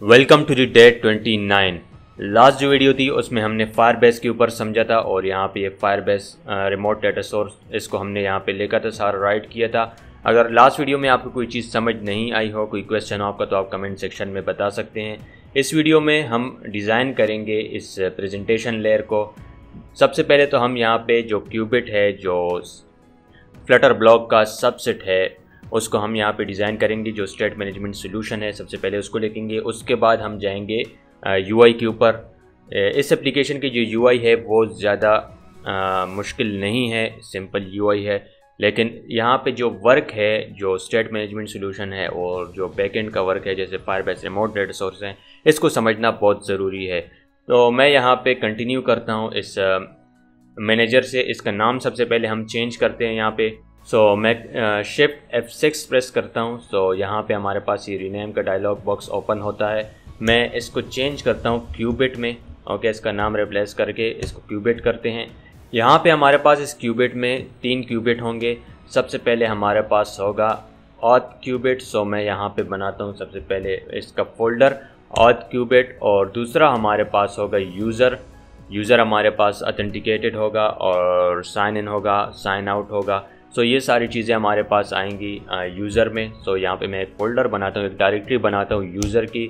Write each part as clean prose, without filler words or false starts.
Welcome to the day 29। Last जो video थी उसमें हमने फायरबेस के ऊपर समझा था और यहाँ पे ये फायरबेस रिमोट डेटा सोर्स इसको हमने यहाँ पे लेकर था, सारा राइट किया था। अगर लास्ट वीडियो में आपको कोई चीज़ समझ नहीं आई हो, कोई क्वेश्चन हो आपका, तो आप कमेंट सेक्शन में बता सकते हैं। इस वीडियो में हम डिज़ाइन करेंगे इस प्रेजेंटेशन लेयर को। सबसे पहले तो हम यहाँ पे जो क्यूबिट है, जो फ्लटर ब्लॉक का सबसेट है, उसको हम यहाँ पे डिज़ाइन करेंगे। जो स्टेट मैनेजमेंट सॉल्यूशन है सबसे पहले उसको लिखेंगे। उसके बाद हम जाएंगे यूआई के ऊपर। इस एप्लीकेशन की जो यूआई है वो ज़्यादा मुश्किल नहीं है, सिंपल यूआई है। लेकिन यहाँ पे जो वर्क है, जो स्टेट मैनेजमेंट सॉल्यूशन है और जो बैकएंड का वर्क है, जैसे फायरबेस रिमोट डेटा सोर्स है, इसको समझना बहुत ज़रूरी है। तो मैं यहाँ पे कंटिन्यू करता हूँ इस मैनेजर से। इसका नाम सबसे पहले हम चेंज करते हैं यहाँ पे। मैं शिफ्ट F6 प्रेस करता हूँ। यहाँ पे हमारे पास ये रीनेम का डायलॉग बॉक्स ओपन होता है। मैं इसको चेंज करता हूँ क्यूबिट में। ओके, इसका नाम रिप्लेस करके इसको क्यूबिट करते हैं। यहाँ पे हमारे पास इस क्यूबिट में 3 क्यूबिट होंगे। सबसे पहले हमारे पास होगा ऑथ क्यूबिट। मैं यहाँ पे बनाता हूँ सबसे पहले इसका फोल्डर ऑथ क्यूबिट। और दूसरा हमारे पास होगा यूज़र हमारे पास ऑथेंटिकेटेड होगा और साइन इन होगा, साइन आउट होगा। ये सारी चीज़ें हमारे पास आएंगी यूज़र में। यहाँ पे मैं एक फ़ोल्डर बनाता हूँ, एक डायरेक्टरी बनाता हूँ यूज़र की।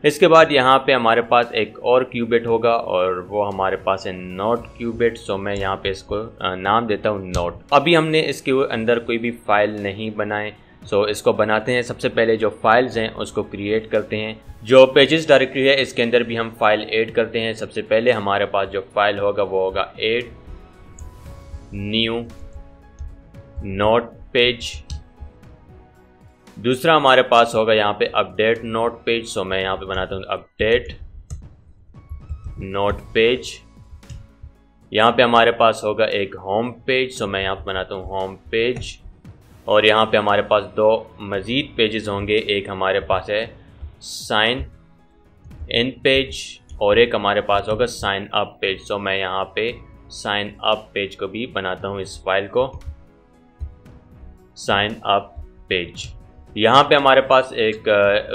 इसके बाद यहाँ पे हमारे पास एक और क्यूबिट होगा और वो हमारे पास है नोट क्यूबिट। मैं यहाँ पे इसको नाम देता हूँ नोट। अभी हमने इसके अंदर कोई भी फाइल नहीं बनाए, इसको बनाते हैं। सबसे पहले जो फाइल्स हैं उसको क्रिएट करते हैं। जो पेजेस डायरेक्टरी है इसके अंदर भी हम फाइल ऐड करते हैं। सबसे पहले हमारे पास जो फाइल होगा वो होगा ऐड न्यू नोट पेज। दूसरा हमारे पास होगा यहाँ पे अपडेट नोट पेज। मैं यहाँ पे बनाता हूँ अपडेट नोट पेज। यहाँ पे हमारे पास होगा एक होम पेज। मैं यहाँ पे बनाता हूँ होम पेज। और यहाँ पे हमारे पास 2 मज़ीद पेजेस होंगे। एक हमारे पास है साइन इन पेज और एक हमारे पास होगा साइन अप पेज। मैं यहाँ पे साइन अप पेज को भी बनाता हूँ, इस फाइल को साइन अप पेज। यहाँ पे हमारे पास एक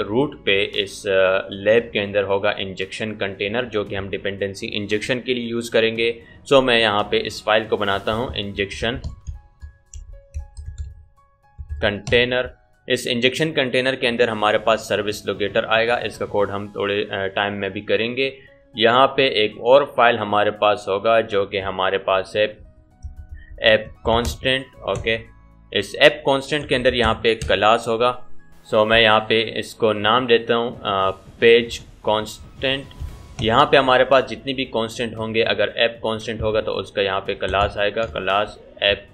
रूट पे इस लैब के अंदर होगा इंजेक्शन कंटेनर, जो कि हम डिपेंडेंसी इंजेक्शन के लिए यूज़ करेंगे। मैं यहाँ पे इस फाइल को बनाता हूँ इंजेक्शन कंटेनर। इस इंजेक्शन कंटेनर के अंदर हमारे पास सर्विस लोकेटर आएगा। इसका कोड हम थोड़े टाइम में भी करेंगे। यहाँ पे एक और फाइल हमारे पास होगा जो कि हमारे पास है ऐप कॉन्स्टेंट। ओके, इस ऐप कॉन्स्टेंट के अंदर यहाँ पे एक क्लास होगा। मैं यहाँ पे इसको नाम देता हूँ पेज कॉन्स्टेंट। यहाँ पे हमारे पास जितनी भी कॉन्स्टेंट होंगे, अगर ऐप कॉन्स्टेंट होगा तो उसका यहाँ पे क्लास आएगा, क्लास ऐप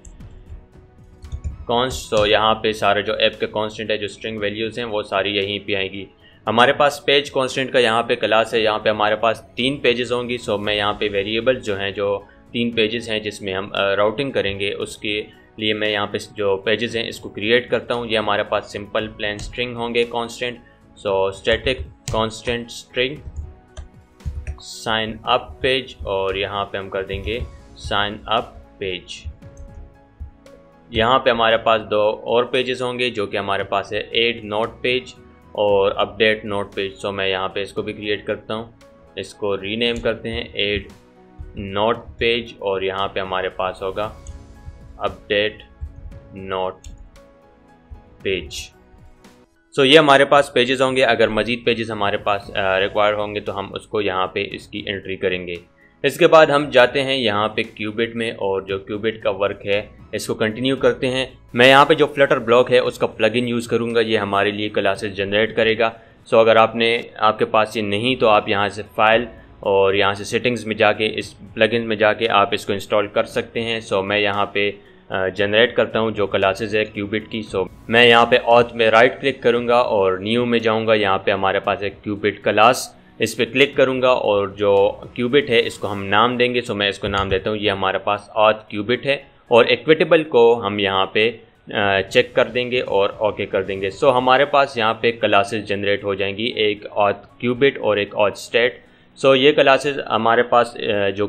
कॉन्स्ट। यहाँ पे सारे जो ऐप के कॉन्स्टेंट है, जो स्ट्रिंग वैल्यूज़ हैं, वो सारी यहीं पे आएगी। हमारे पास पेज कॉन्स्टेंट का यहाँ पे क्लास है। यहाँ पे हमारे पास 3 पेजेस होंगी। मैं यहाँ पे वेरिएबल जो हैं, जो 3 पेजेस हैं जिसमें हम राउटिंग करेंगे, उसके लिए मैं यहाँ पे जो पेजेस हैं इसको क्रिएट करता हूँ। ये हमारे पास सिंपल प्लेन स्ट्रिंग होंगे constant. Static constant string sign up page, और यहाँ पे हम कर देंगे साइन अप पेज। यहाँ पे हमारे पास 2 और पेजेस होंगे जो कि हमारे पास है ऐड नोट पेज और अपडेट नोट पेज। मैं यहाँ पे इसको भी क्रिएट करता हूँ, इसको रीनेम करते हैं ऐड नोट पेज। और यहाँ पे हमारे पास होगा अपडेट नोट पेज। ये हमारे पास पेजेस होंगे। अगर मज़ीद पेजेस हमारे पास रिक्वायर होंगे तो हम उसको यहाँ पे इसकी एंट्री करेंगे। इसके बाद हम जाते हैं यहाँ पे क्यूबिट में और जो क्यूबिट का वर्क है इसको कंटिन्यू करते हैं। मैं यहाँ पे जो फ्लटर ब्लॉक है उसका प्लगइन यूज़ करूँगा, ये हमारे लिए क्लासेस जनरेट करेगा। अगर आपके पास ये नहीं तो आप यहाँ से फाइल और यहाँ से सेटिंग्स में जाके इस प्लगइन में जाके आप इसको इंस्टॉल कर सकते हैं। मैं यहाँ पे जनरेट करता हूँ जो क्लासेस है क्यूबिट की। मैं यहाँ पे ऑथ में राइट क्लिक करूँगा और न्यू में जाऊँगा। यहाँ पे हमारे पास एक क्यूबिट क्लास, इस पर क्लिक करूँगा और जो क्यूबिट है इसको हम नाम देंगे। मैं इसको नाम देता हूँ, ये हमारे पास ऑथ क्यूबिट है। और इक्विटेबल को हम यहाँ पे चेक कर देंगे और ओके कर देंगे। हमारे पास यहाँ पे क्लासेस जनरेट हो जाएंगी, एक ऑथ क्यूबिट और एक ऑथ स्टेट। ये क्लासेस हमारे पास जो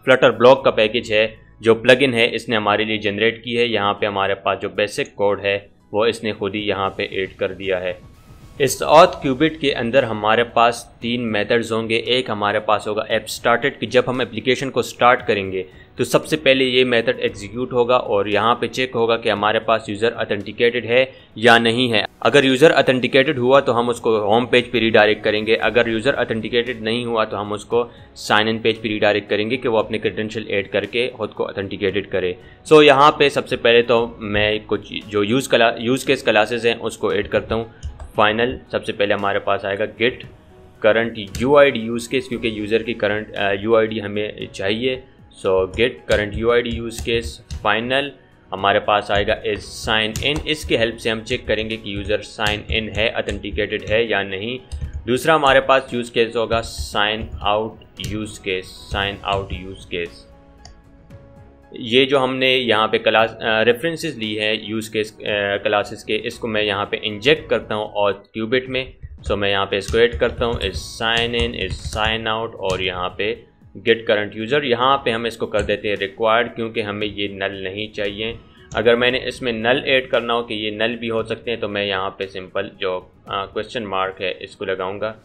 फ्लटर ब्लॉक का पैकेज है, जो प्लगइन है, इसने हमारे लिए जनरेट की है। यहाँ पे हमारे पास जो बेसिक कोड है वो इसने खुद ही यहाँ पे ऐड कर दिया है। इस ऑथ क्यूबिट के अंदर हमारे पास 3 मेथड्स होंगे। एक हमारे पास होगा ऐप स्टार्टेड, कि जब हम एप्लीकेशन को स्टार्ट करेंगे तो सबसे पहले ये मेथड एग्जीक्यूट होगा और यहाँ पे चेक होगा कि हमारे पास यूज़र अथेंटिकेटेड है या नहीं है। अगर यूज़र अथेंटिकेटेड हुआ तो हम उसको होम पेज पे रीडायरेक्ट करेंगे, अगर यूज़र अथेंटिकेटेड नहीं हुआ तो हम उसको साइन इन पेज पे रीडायरेक्ट करेंगे कि वो अपने क्रेडेंशियल ऐड करके खुद को अथेंटिकेटेड करे। सो यहाँ पे सबसे पहले तो मैं कुछ जो यूज़ केस क्लासेस हैं उसको ऐड करता हूँ। फाइनल सबसे पहले हमारे पास आएगा get current UID use case, क्योंकि यूज़र की करंट यूआईडी हमें चाहिए। So get current UID use case. Final हमारे पास आएगा इज साइन इन, इसके हेल्प से हम चेक करेंगे कि यूज़र साइन इन है, अथेंटिकेटेड है या नहीं। दूसरा हमारे पास यूज़ केस होगा sign out use case. Sign out use case, ये जो हमने यहाँ पे क्लास रेफरेंसेस ली है यूज़ केस क्लासेस के, इसको मैं यहाँ पे इंजेक्ट करता हूँ और क्यूबिट में। सो मैं यहाँ पे इसको ऐड करता हूँ is sign in, is sign out और यहाँ पे गेट करंट यूज़र। यहाँ पे हम इसको कर देते हैं रिक्वायर्ड, क्योंकि हमें ये नल नहीं चाहिए। अगर मैंने इसमें नल ऐड करना हो कि ये नल भी हो सकते हैं तो मैं यहाँ पे सिंपल जो क्वेश्चन मार्क है इसको लगाऊंगा।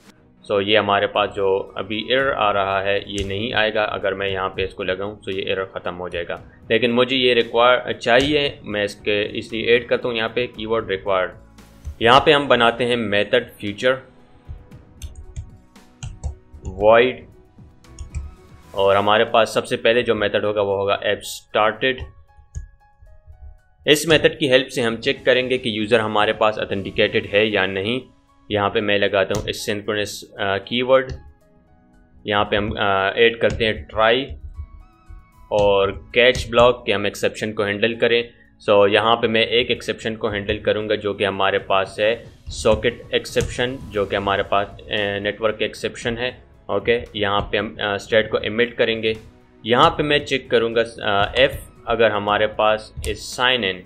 सो ये हमारे पास जो अभी एरर आ रहा है ये नहीं आएगा। अगर मैं यहाँ पे इसको लगाऊं तो ये एरर ख़त्म हो जाएगा, लेकिन मुझे ये रिक्वायर चाहिए, मैं इसके इसलिए ऐड करता हूँ यहाँ पे कीवर्ड रिक्वायर्ड। यहाँ पे हम बनाते हैं मेथड फ्यूचर वॉइड, और हमारे पास सबसे पहले जो मेथड होगा वो होगा ऐप स्टार्टेड। इस मेथड की हेल्प से हम चेक करेंगे कि यूज़र हमारे पास अथेंटिकेटेड है या नहीं। यहाँ पे मैं लगाता हूँ एसिंक्रोनस कीवर्ड। यहाँ पे हम ऐड करते हैं ट्राई और कैच ब्लॉक कि हम एक्सेप्शन को हैंडल करें। सो यहाँ पे मैं एक एक्सेप्शन को हैंडल करूँगा जो कि हमारे पास है सॉकेट एक्सेप्शन, जो कि हमारे पास नेटवर्क एक्सेप्शन है। ओके, यहाँ पे हम स्टेट को एमिट करेंगे। यहाँ पे मैं चेक करूँगा एफ, अगर हमारे पास इज साइन इन।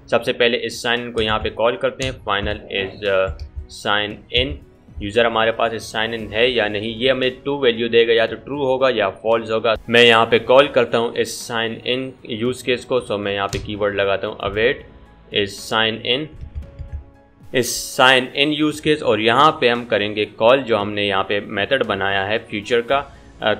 सबसे पहले इस साइन इन को यहाँ पे कॉल करते हैं। Final is sign in, user हमारे पास इस साइन इन है या नहीं, ये हमें ट्रू वैल्यू देगा, या तो ट्रू होगा या फॉल्स होगा। मैं यहाँ पे कॉल करता हूँ इस साइन इन यूज़ केस को। सो मैं यहाँ पे कीवर्ड लगाता हूँ अवेट इज साइन इन, इस साइन इन यूज़ केस, और यहाँ पे हम करेंगे कॉल जो हमने यहाँ पे मेथड बनाया है फ्यूचर का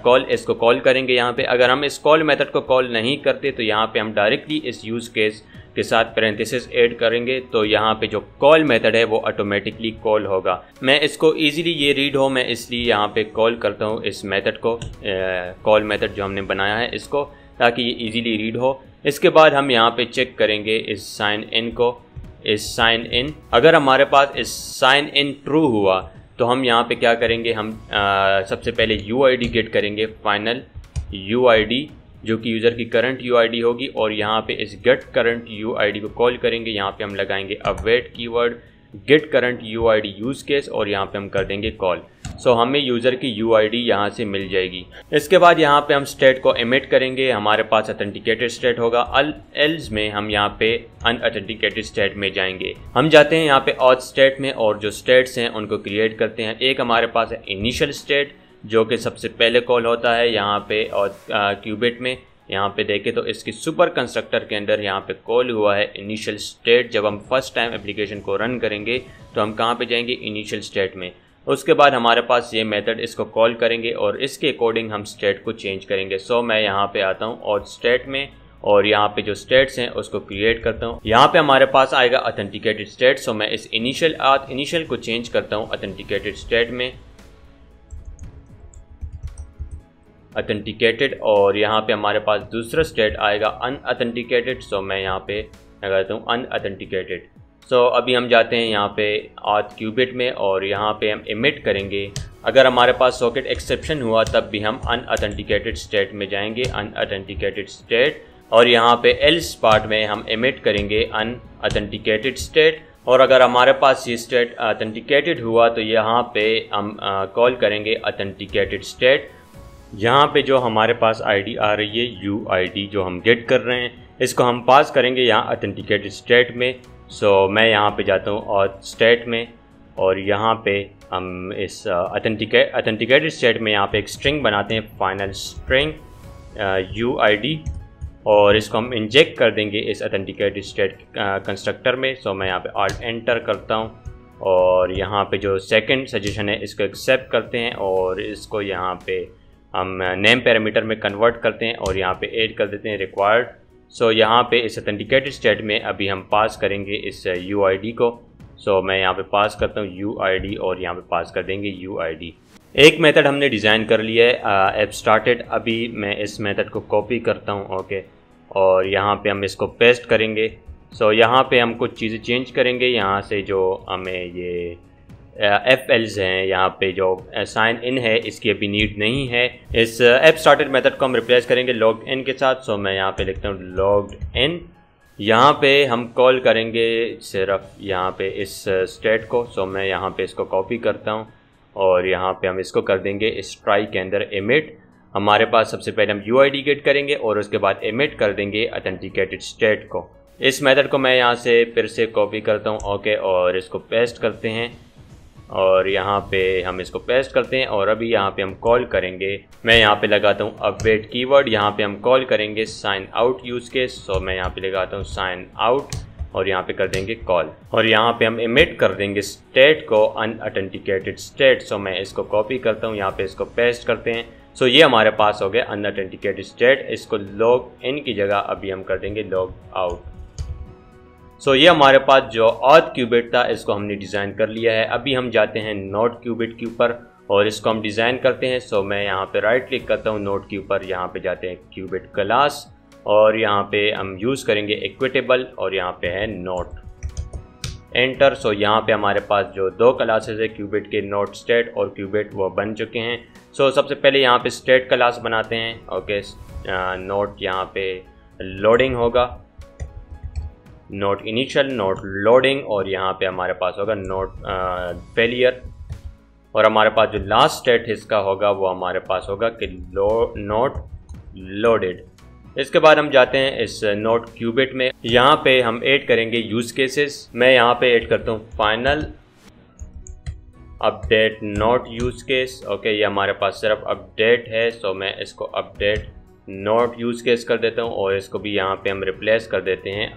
कॉल, इसको कॉल करेंगे यहाँ पे। अगर हम इस कॉल मेथड को कॉल नहीं करते तो यहाँ पे हम डायरेक्टली इस यूज़ केस के साथ पैरेंथेसिस ऐड करेंगे, तो यहाँ पे जो कॉल मेथड है वो ऑटोमेटिकली कॉल होगा। मैं इसको इजीली ये रीड हो, मैं इसलिए यहाँ पे कॉल करता हूँ इस मेथड को, कॉल मेथड जो हमने बनाया है इसको, ताकि ये इजीली रीड हो। इसके बाद हम यहाँ पे चेक करेंगे इस साइन इन को, इस साइन इन। अगर हमारे पास इस साइन इन ट्रू हुआ तो हम यहाँ पे क्या करेंगे, हम सबसे पहले यूआईडी गेट करेंगे। फाइनल यूआईडी जो कि यूज़र की करंट यूआईडी होगी, और यहाँ पे इस गेट करंट यूआईडी को कॉल करेंगे। यहाँ पे हम लगाएंगे await keyword get current UID use case, और यहाँ पे हम कर देंगे कॉल। सो हमें यूज़र की यूआईडी यहाँ से मिल जाएगी। इसके बाद यहाँ पे हम स्टेट को एमिट करेंगे। हमारे पास अथेंटिकेटेड स्टेट होगा, एल्स में हम यहाँ पे अनअथेंटिकेटेड स्टेट में जाएंगे। हम जाते हैं यहाँ पे ऑथ स्टेट में, और जो स्टेट्स हैं उनको क्रिएट करते हैं। एक हमारे पास है इनिशियल स्टेट, जो कि सबसे पहले कॉल होता है यहाँ पे, और क्यूबिट में यहाँ पे देखें तो इसकी सुपर कंस्ट्रक्टर के अंदर यहाँ पे कॉल हुआ है इनिशियल स्टेट। जब हम फर्स्ट टाइम एप्लीकेशन को रन करेंगे तो हम कहाँ पे जाएंगे, इनिशियल स्टेट में। उसके बाद हमारे पास ये मेथड इसको कॉल करेंगे और इसके अकॉर्डिंग हम स्टेट को चेंज करेंगे। सो मैं यहाँ पे आता हूँ और स्टेट में, और यहाँ पे जो स्टेट्स हैं उसको क्रिएट करता हूँ। यहाँ पे हमारे पास आएगा अथेंटिकेटेड स्टेट। सो मैं इस इनिशियल को चेंज करता हूँ अथेंटिकेटेड स्टेट में, अथेंटिकेटेड, और यहाँ पे हमारे पास दूसरा स्टेट आएगा अनअथेंटिकेटेड। सो मैं यहाँ पे लगाता हूँ अनअथेंटिकेटेड। सो अभी हम जाते हैं यहाँ पे ऑथ क्यूबिट में, और यहाँ पे हम एमिट करेंगे। अगर हमारे पास सॉकेट एक्सेप्शन हुआ तब भी हम अनअथेंटिकेटेड स्टेट में जाएंगे, अनअथेंटिकेटेड स्टेट, और यहाँ पे एल्स पार्ट में हम एमिट करेंगे अनअथेंटिकेटेड स्टेट। और अगर हमारे पास ये स्टेट अथेंटिकेटेड हुआ तो यहाँ पे हम कॉल करेंगे अथेंटिकेटेड स्टेट। यहाँ पे जो हमारे पास आईडी आ रही है यूआईडी जो हम गेट कर रहे हैं, इसको हम पास करेंगे यहाँ अथेंटिकेटेड स्टेट में। सो मैं यहाँ पे जाता हूँ ऑथ स्टेट में, और यहाँ पे हम इस अथेंटिकेटेड स्टेट में यहाँ पे एक स्ट्रिंग बनाते हैं, फाइनल स्ट्रिंग यूआईडी, और इसको हम इंजेक्ट कर देंगे इस अथेंटिकेटेड स्टेट कंस्ट्रक्टर में। सो मैं यहाँ पे ऑल्ट एंटर करता हूँ, और यहाँ पे जो सेकंड सजेशन है इसको एक्सेप्ट करते हैं और इसको यहाँ पे हम नेम पैरामीटर में कन्वर्ट करते हैं और यहाँ पे ऐड कर देते हैं रिक्वायर्ड। सो यहाँ पे इस ऑथेंटिकेटेड स्टेट में अभी हम पास करेंगे इस UID को। सो मैं यहाँ पे पास करता हूँ UID और यहाँ पे पास कर देंगे UID। एक मेथड हमने डिज़ाइन कर लिया है ऐप स्टार्टेड। अभी मैं इस मेथड को कॉपी करता हूँ, ओके, और यहाँ पे हम इसको पेस्ट करेंगे। सो यहाँ पे हम कुछ चीज़ें चेंज करेंगे। यहाँ से जो हमें ये FLs हैं, यहाँ पे जो साइन इन है इसकी अभी नीड नहीं है। इस ऐप स्टार्टेड मेथड को हम रिप्लेस करेंगे लॉग्ड इन के साथ। सो मैं यहाँ पे लिखता हूँ लॉग्ड इन। यहाँ पे हम कॉल करेंगे सिर्फ यहाँ पे इस स्टेट को। सो मैं यहाँ पे इसको कॉपी करता हूँ और यहाँ पे हम इसको कर देंगे इस ट्राई के अंदर एमिट। हमारे पास सबसे पहले हम UID गेट करेंगे और उसके बाद एमिट कर देंगे ऑथेंटिकेटेड स्टेट को। इस मेथड को मैं यहाँ से फिर से कॉपी करता हूँ, ओके, और इसको पेस्ट करते हैं और यहाँ पे हम इसको पेस्ट करते हैं और अभी यहाँ पे हम कॉल करेंगे। मैं यहाँ पे लगाता हूँ अपडेट कीवर्ड। यहाँ पे हम कॉल करेंगे साइन आउट यूज़ केस। सो मैं यहाँ पे लगाता हूँ साइन आउट और यहाँ पे कर देंगे कॉल और यहाँ पे हम इमिट कर देंगे स्टेट को अनऑथेंटिकेटेड स्टेट। सो मैं इसको कॉपी करता हूँ, यहाँ पे इसको पेस्ट करते हैं। सो ये हमारे पास हो गया अनऑथेंटिकेटेड स्टेट। इसको लॉग इन की जगह अभी हम कर देंगे लॉग आउट। सो ये हमारे पास जो ऑथ क्यूबिट था इसको हमने डिज़ाइन कर लिया है। अभी हम जाते हैं नोड क्यूबिट के ऊपर और इसको हम डिज़ाइन करते हैं। सो मैं यहाँ पे राइट क्लिक करता हूँ नोड के ऊपर, यहाँ पे जाते हैं क्यूबिट क्लास और यहाँ पे हम यूज़ करेंगे इक्विटेबल और यहाँ पे है नोट, एंटर। सो यहाँ पे हमारे पास जो दो क्लासेस है क्यूबिट के, नोट स्टेट और क्यूबिट, वो बन चुके हैं। सो सबसे पहले यहाँ पे स्टेट क्लास बनाते हैं, ओके। नोट यहाँ पे लोडिंग होगा, नोट इनिशियल, नोट लोडिंग और यहाँ पे हमारे पास होगा नोट फेलियर और हमारे पास जो लास्ट स्टेट इसका होगा वो हमारे पास होगा कि नोट लोडेड। इसके बाद हम जाते हैं इस नोट क्यूबिट में। यहाँ पे हम ऐड करेंगे यूज केसेस। मैं यहाँ पे ऐड करता हूँ final update note use case, okay. ये हमारे पास सिर्फ अपडेट है। सो मैं इसको अपडेट नोट यूज केस कर देता हूँ और इसको भी यहाँ पे हम रिप्लेस कर देते हैं,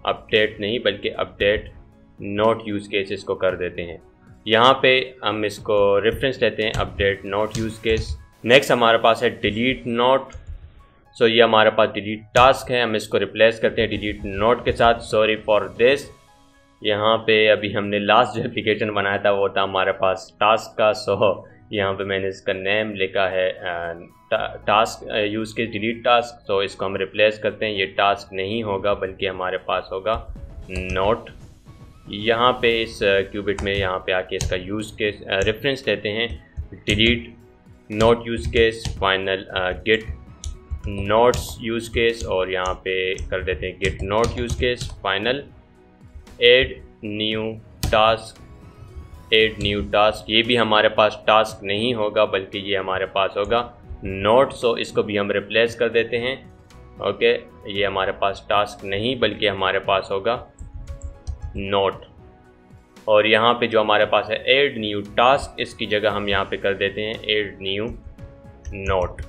अपडेट नहीं बल्कि अपडेट नोट यूज केस इसको कर देते हैं। यहाँ पे हम इसको रेफरेंस लेते हैं update note use case. Next हमारे पास है डिलीट नोट। सो ये हमारे पास डिलीट टास्क है, हम इसको रिप्लेस करते हैं डिलीट नोट के साथ। सॉरी फॉर दिस, यहाँ पे अभी हमने लास्ट जो एप्लीकेशन बनाया था वो था हमारे पास टास्क का। सो यहाँ पे मैंने इसका नेम लिखा है टास्क यूज़ के डिलीट टास्क। तो इसको हम रिप्लेस करते हैं, ये टास्क नहीं होगा बल्कि हमारे पास होगा नोट। यहाँ पे इस क्यूबिट में यहाँ पे आके इसका यूज़ केस रेफरेंस लेते हैं delete note use case, final get notes use case और यहाँ पे कर देते हैं get note use case, final add new task, add new task. ये भी हमारे पास टास्क नहीं होगा बल्कि ये हमारे पास होगा नोट। सो इसको भी हम रिप्लेस कर देते हैं, ओके। ये हमारे पास टास्क नहीं बल्कि हमारे पास होगा नोट। और यहाँ पे जो हमारे पास है ऐड न्यू टास्क, इसकी जगह हम यहाँ पे कर देते हैं ऐड न्यू नोट,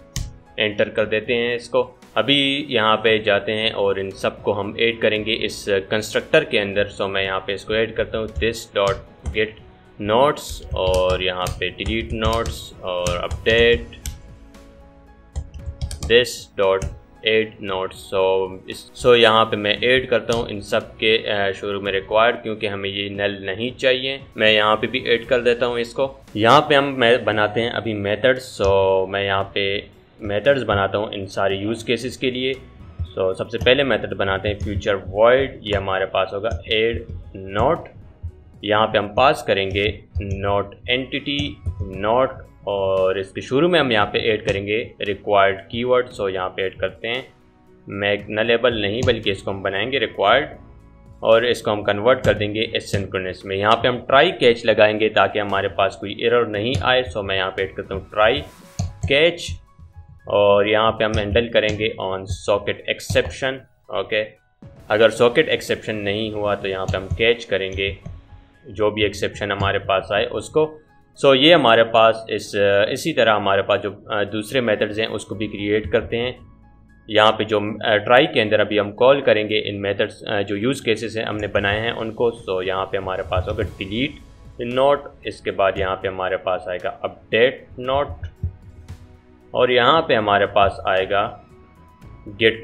एंटर कर देते हैं इसको। अभी यहाँ पे जाते हैं और इन सब को हम ऐड करेंगे इस कंस्ट्रक्टर के अंदर। सो मैं यहाँ पे इसको ऐड करता हूँ दिस डॉट गेट नोट्स और यहाँ पे डिलीट नोट्स और update this dot add notes. So यहाँ पे मैं ऐड करता हूँ इन सब के शुरू में रिक्वायर्ड, क्योंकि हमें ये नल नहीं चाहिए। मैं यहाँ पे भी ऐड कर देता हूँ इसको। यहाँ पे हम बनाते हैं अभी मेथड्स। सो मैं यहाँ पे मेथड्स बनाता हूँ इन सारे यूज़ केसेस के लिए। सो सबसे पहले मेथड बनाते हैं फ्यूचर वॉइड। ये हमारे पास होगा ऐड नोट। यहाँ पे हम पास करेंगे नोट एंटिटी नोट और इसके शुरू में हम यहाँ पे ऐड करेंगे रिक्वायर्ड कीवर्ड। सो यहाँ पे ऐड करते हैं मैग्नलेबल नहीं बल्कि इसको हम बनाएंगे रिक्वायर्ड और इसको हम कन्वर्ट कर देंगे एसिंक्रोनस में। यहाँ पे हम ट्राई कैच लगाएंगे ताकि हमारे पास कोई एरर नहीं आए। सो मैं यहाँ पे ऐड करता हूँ ट्राई कैच और यहाँ पे हम हैंडल करेंगे ऑन सॉकेट एक्सेप्शन, ओके। अगर सॉकेट एक्सेप्शन नहीं हुआ तो यहाँ पे हम कैच करेंगे जो भी एक्सेप्शन हमारे पास आए उसको। सो ये हमारे पास इसी तरह हमारे पास जो दूसरे मेथड्स हैं उसको भी क्रिएट करते हैं। यहाँ पे जो ट्राई के अंदर अभी हम कॉल करेंगे इन मेथड्स जो यूज़ केसेस हैं हमने बनाए हैं उनको। सो यहाँ पे हमारे पास होगा डिलीट नोट। इसके बाद यहाँ पे हमारे पास आएगा अपडेट नोट और यहाँ पे हमारे पास आएगा गेट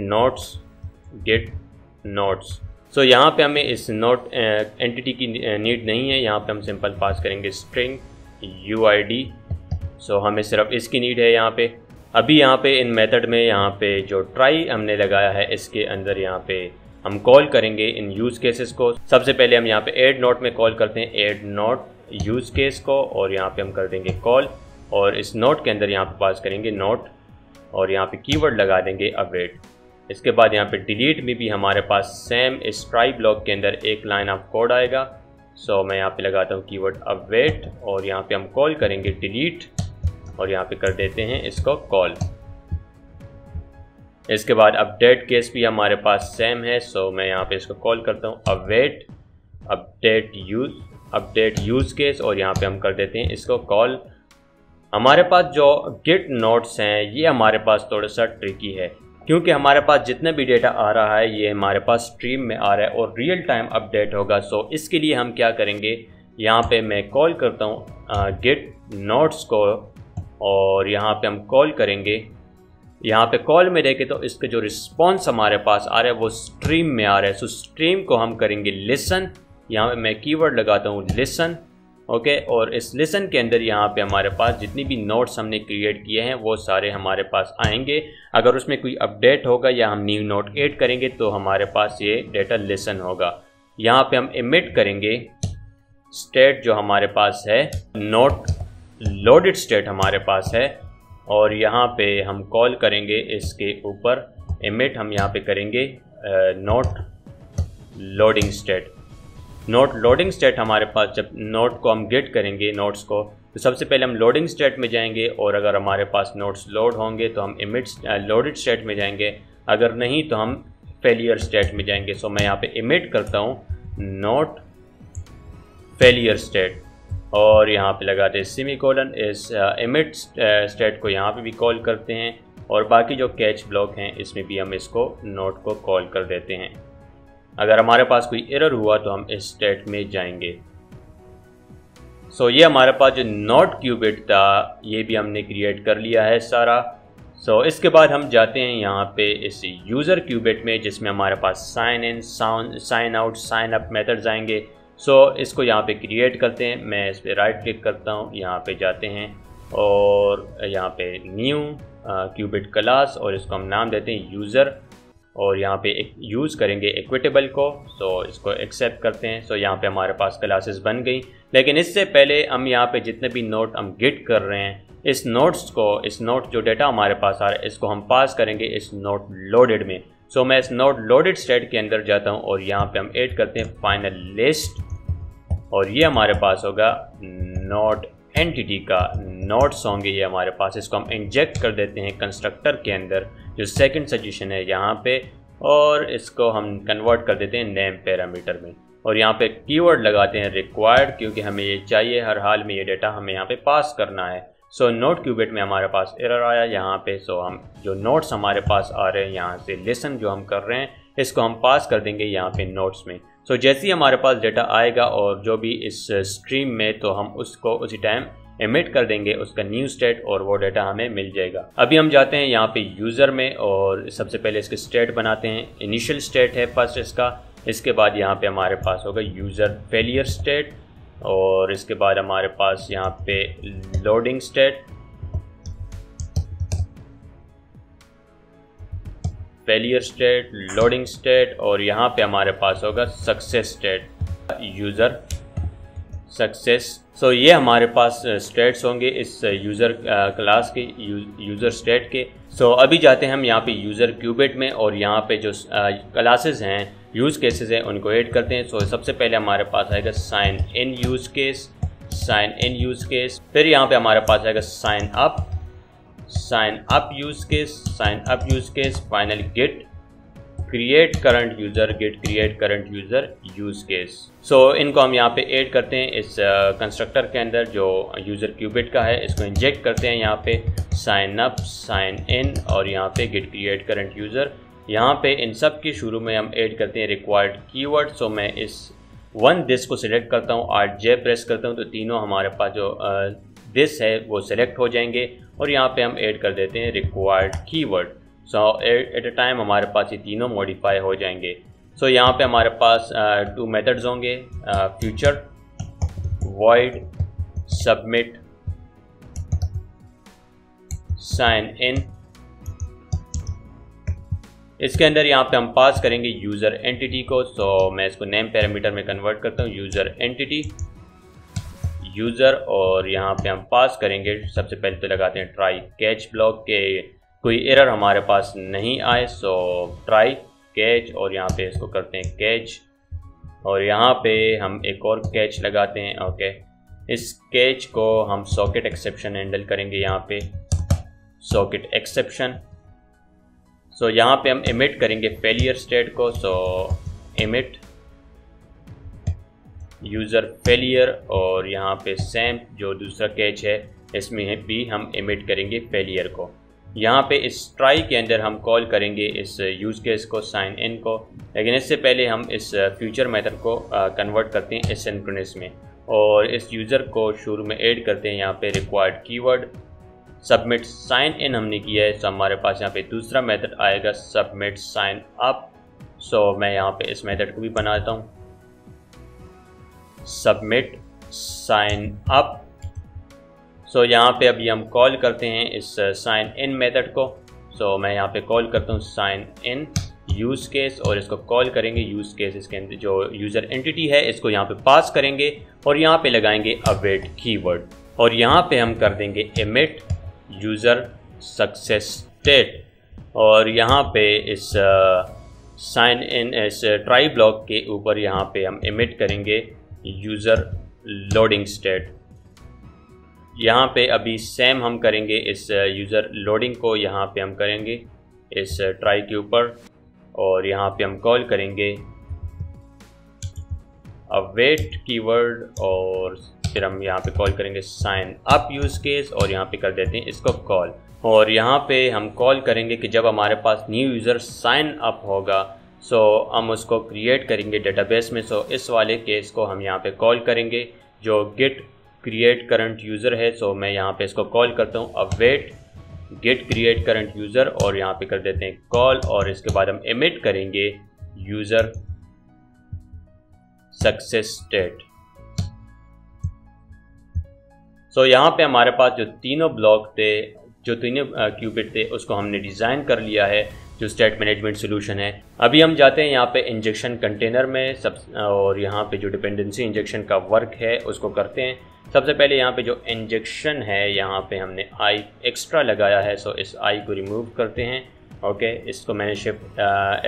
नोट्स। सो यहाँ पे हमें इस नोट एंटिटी की नीड नहीं है, यहाँ पे हम सिंपल पास करेंगे स्ट्रिंग UID। सो हमें सिर्फ इसकी नीड है यहाँ पे। अभी यहाँ पे इन मेथड में यहाँ पे जो ट्राई हमने लगाया है इसके अंदर यहाँ पे हम कॉल करेंगे इन यूज़ केसेस को। सबसे पहले हम यहाँ पे ऐड नोट में कॉल करते हैं ऐड नोट यूज़ केस को और यहाँ पे हम कर देंगे कॉल और इस नोट के अंदर यहाँ पे पास करेंगे नोट और यहाँ पे कीवर्ड लगा देंगे अवेट। इसके बाद यहाँ पे डिलीट में भी हमारे पास सेम इस ट्राई ब्लॉक के अंदर एक लाइन ऑफ कोड आएगा। सो मैं यहाँ पे लगाता हूँ कीवर्ड अवेट और यहाँ पे हम कॉल करेंगे डिलीट और यहाँ पे कर देते हैं इसको कॉल। इसके बाद अपडेट केस भी हमारे पास सेम है। सो मैं यहाँ पे इसको कॉल करता हूँ अवेट अपडेट यूज़ केस और यहाँ पे हम कर देते हैं इसको कॉल। हमारे पास जो गेट नोट्स हैं ये हमारे पास थोड़ा सा ट्रिकी है क्योंकि हमारे पास जितने भी डेटा आ रहा है ये हमारे पास स्ट्रीम में आ रहा है और रियल टाइम अपडेट होगा। सो इसके लिए हम क्या करेंगे, यहाँ पे मैं कॉल करता हूँ गेट नोट्स को और यहाँ पे हम कॉल करेंगे। यहाँ पे कॉल में देखें तो इसके जो रिस्पॉन्स हमारे पास आ रहा है वो स्ट्रीम में आ रहा है। सो स्ट्रीम को हम करेंगे लिसन। यहाँ पे मैं कीवर्ड लगाता हूँ लिसन, ओके। और इस लिसन के अंदर यहाँ पे हमारे पास जितनी भी नोट्स हमने क्रिएट किए हैं वो सारे हमारे पास आएंगे। अगर उसमें कोई अपडेट होगा या हम न्यू नोट ऐड करेंगे तो हमारे पास ये डेटा लिसन होगा। यहाँ पे हम एमिट करेंगे स्टेट जो हमारे पास है, नोट लोडेड स्टेट हमारे पास है और यहाँ पे हम कॉल करेंगे इसके ऊपर एमिट। हम यहाँ पे करेंगे note loading state. Note loading state हमारे पास जब नोट को हम गेट करेंगे नोट्स को तो सबसे पहले हम लोडिंग स्टेट में जाएंगे और अगर हमारे पास नोट्स लोड होंगे तो हम इमिट लोडेड स्टेट में जाएंगे, अगर नहीं तो हम फेलियर स्टेट में जाएंगे। सो मैं यहाँ पे इमिट करता हूँ नोट फेलियर स्टेट और यहाँ पे लगाते हैं सेमीकोलन। इस इमिट स्टेट को यहाँ पे भी कॉल करते हैं और बाकी जो कैच ब्लॉक हैं इसमें भी हम इसको नोट को कॉल कर देते हैं। अगर हमारे पास कोई एरर हुआ तो हम इस स्टेट में जाएंगे। सो ये हमारे पास जो नोट क्यूबिट था ये भी हमने क्रिएट कर लिया है सारा। सो इसके बाद हम जाते हैं यहाँ पे इस यूज़र क्यूबिट में जिसमें हमारे पास sign in sign out sign up methods आएंगे। सो इसको यहाँ पे क्रिएट करते हैं। मैं इस पर राइट क्लिक करता हूँ, यहाँ पे जाते हैं और यहाँ पे न्यू क्यूबिट क्लास और इसको हम नाम देते हैं यूज़र और यहाँ पे एक यूज़ करेंगे इक्विटेबल को। सो इसको एक्सेप्ट करते हैं। सो यहाँ पे हमारे पास क्लासेस बन गई। लेकिन इससे पहले हम यहाँ पे जितने भी नोट हम गेट कर रहे हैं इस नोट जो डेटा हमारे पास आ रहा है इसको हम पास करेंगे इस नोट लोडेड में। सो मैं इस नोट लोडेड स्टेट के अंदर जाता हूँ और यहाँ पे हम ऐड करते हैं फाइनल लिस्ट और ये हमारे पास होगा नोट एंटिटी का नोट्स होंगे ये हमारे पास। इसको हम इंजेक्ट कर देते हैं कंस्ट्रक्टर के अंदर जो सेकंड सजेशन है यहाँ पे और इसको हम कन्वर्ट कर देते हैं नेम पैरामीटर में और यहाँ पे कीवर्ड लगाते हैं रिक्वायर्ड क्योंकि हमें ये चाहिए, हर हाल में ये डेटा हमें यहाँ पे पास करना है। सो नोट क्यूबिट में हमारे पास एरर आया यहाँ पे। सो हम जो नोट्स हमारे पास आ रहे हैं यहाँ से लिसन जो हम कर रहे हैं इसको हम पास कर देंगे यहाँ पे नोट्स में। सो जैसे ही हमारे पास डेटा आएगा और जो भी इस स्ट्रीम में तो हम उसको उसी टाइम एमिट कर देंगे उसका न्यू स्टेट और वो डेटा हमें मिल जाएगा। अभी हम जाते हैं यहाँ पे यूज़र में और सबसे पहले इसके स्टेट बनाते हैं। इनिशियल स्टेट है फर्स्ट इसका, इसके बाद यहाँ पे हमारे पास होगा यूज़र फेलियर स्टेट और इसके बाद हमारे पास यहाँ पे loading state failure state loading state और यहाँ पे हमारे पास होगा सक्सेस स्टेट यूज़र सक्सेस। सो ये हमारे पास स्टेट्स होंगे इस यूज़र क्लास के यूज़र स्टेट के। सो अभी जाते हैं हम यहाँ पे यूज़र क्यूबिट में और यहाँ पे जो क्लासेस हैं यूज़ केसेस हैं उनको ऐड करते हैं। सो सबसे पहले हमारे पास आएगा साइन इन यूज़ केस, फिर यहाँ पे हमारे पास आएगा sign up use case, final get create current user use case. So इनको हम यहाँ पे ऐड करते हैं इस कंस्ट्रक्टर के अंदर जो यूज़र क्यूबिट का है। इसको इंजेक्ट करते हैं यहाँ पे साइन अप साइन इन और यहाँ पे गेट क्रिएट करंट यूज़र। यहाँ पे इन सब के शुरू में हम ऐड करते हैं रिक्वायर्ड कीवर्ड। सो मैं इस वन दिस को सिलेक्ट करता हूँ, Alt J प्रेस करता हूँ तो तीनों हमारे पास जो दिस है वो सिलेक्ट हो जाएंगे और यहाँ पे हम ऐड कर देते हैं required keyword. So at a time हमारे पास ये तीनों मॉडिफाई हो जाएंगे। सो यहाँ पे हमारे पास 2 मेथड्स होंगे, future void submit sign in. इसके अंदर यहाँ पे हम पास करेंगे यूज़र एंटिटी को। सो मैं इसको नेम पैरामीटर में कन्वर्ट करता हूँ, यूज़र एंटिटी यूज़र, और यहाँ पे हम पास करेंगे, सबसे पहले तो लगाते हैं ट्राई कैच ब्लॉक के कोई एरर हमारे पास नहीं आए। सो ट्राई कैच और यहाँ पे इसको करते हैं कैच और यहाँ पे हम एक और कैच लगाते हैं। ओके, इस कैच को हम सॉकेट एक्सेप्शन हैंडल करेंगे, यहाँ पे सॉकेट एक्सेप्शन। सो यहाँ पे हम एमिट करेंगे फेलियर स्टेट को। सो एमिट यूज़र फेलियर और यहाँ पे सेम जो दूसरा कैच है इसमें भी हम एमिट करेंगे फेलियर को। यहाँ पे इस ट्राई के अंदर हम कॉल करेंगे इस यूज़ केस को, साइन इन को, लेकिन इससे पहले हम इस फ्यूचर मेथड को कन्वर्ट करते हैं एसिंक्रोनस में और इस यूज़र को शुरू में ऐड करते हैं यहाँ पे required keyword. Submit sign in हमने किया है, तो हमारे पास यहाँ पे दूसरा मेथड आएगा सबमिट साइन अप। सो मैं यहाँ पे इस मेथड को भी बनाता हूँ, सबमिट साइन अप। सो यहाँ पे अभी हम कॉल करते हैं इस साइन इन मेथड को। सो मैं यहाँ पे कॉल करता हूँ साइन इन यूज़ केस और इसको कॉल करेंगे यूज़ केस, इसके अंदर जो यूज़र एंटिटी है इसको यहाँ पे पास करेंगे और यहाँ पे लगाएंगे अवेट कीवर्ड और यहाँ पे हम कर देंगे एमिट यूज़र सक्सेस स्टेट और यहाँ पे इस साइन इन इस ट्राई ब्लॉक के ऊपर यहाँ पे हम एमिट करेंगे यूज़र लोडिंग स्टेट। यहाँ पे अभी सेम हम करेंगे इस यूज़र लोडिंग को, यहाँ पे हम करेंगे इस ट्राई के ऊपर और यहाँ पे हम कॉल करेंगे अवेट कीवर्ड और फिर हम यहाँ पे कॉल करेंगे साइन अप यूज़ केस और यहाँ पे कर देते हैं इसको कॉल और यहाँ पे हम कॉल करेंगे कि जब हमारे पास न्यू यूज़र साइन अप होगा सो हम उसको क्रिएट करेंगे डेटाबेस में। सो इस वाले केस को हम यहाँ पे कॉल करेंगे जो गेट क्रिएट करंट यूज़र है। सो मैं यहाँ पे इसको कॉल करता हूँ await get create current user और यहाँ पे कर देते हैं कॉल और इसके बाद हम एमिट करेंगे यूज़र सक्सेस स्टेट। सो यहाँ पे हमारे पास जो तीनों ब्लॉक थे, जो तीनों क्यूबिट थे, उसको हमने डिज़ाइन कर लिया है जो स्टेट मैनेजमेंट सोल्यूशन है। अभी हम जाते हैं यहाँ पे इंजेक्शन कंटेनर में सब और यहाँ पे जो डिपेंडेंसी इंजेक्शन का वर्क है उसको करते हैं। सबसे पहले यहाँ पे जो इंजेक्शन है यहाँ पे हमने आई एक्स्ट्रा लगाया है, सो इस आई को रिमूव करते हैं। ओके, इसको मैंने शिफ्ट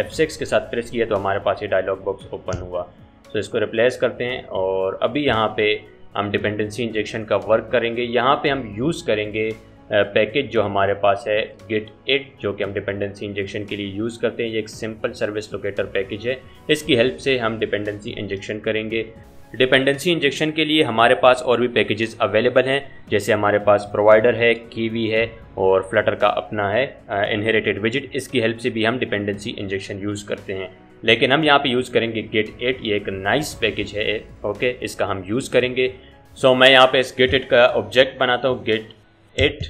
F6 के साथ प्रेस किया तो हमारे पास ये डायलॉग बॉक्स ओपन हुआ। सो इसको रिप्लेस करते हैं और अभी यहाँ पे हम डिपेंडेंसी इंजेक्शन का वर्क करेंगे। यहाँ पे हम यूज़ करेंगे पैकेज जो हमारे पास है गेट इट, जो कि हम डिपेंडेंसी इंजेक्शन के लिए यूज़ करते हैं। ये एक सिंपल सर्विस लोकेटर पैकेज है, इसकी हेल्प से हम डिपेंडेंसी इंजेक्शन करेंगे। डिपेंडेंसी इंजेक्शन के लिए हमारे पास और भी पैकेजेस अवेलेबल हैं, जैसे हमारे पास प्रोवाइडर है, कीवी है और फ्लटर का अपना है इनहेरिटेड विजिट। इसकी हेल्प से भी हम डिपेंडेंसी इंजेक्शन यूज़ करते हैं, लेकिन हम यहाँ पे यूज़ करेंगे गेट इट। ये एक नाइस पैकेज है, ओके, इसका हम यूज़ करेंगे। सो मैं यहाँ पे इस गेट इट का ऑब्जेक्ट बनाता हूँ गेट इट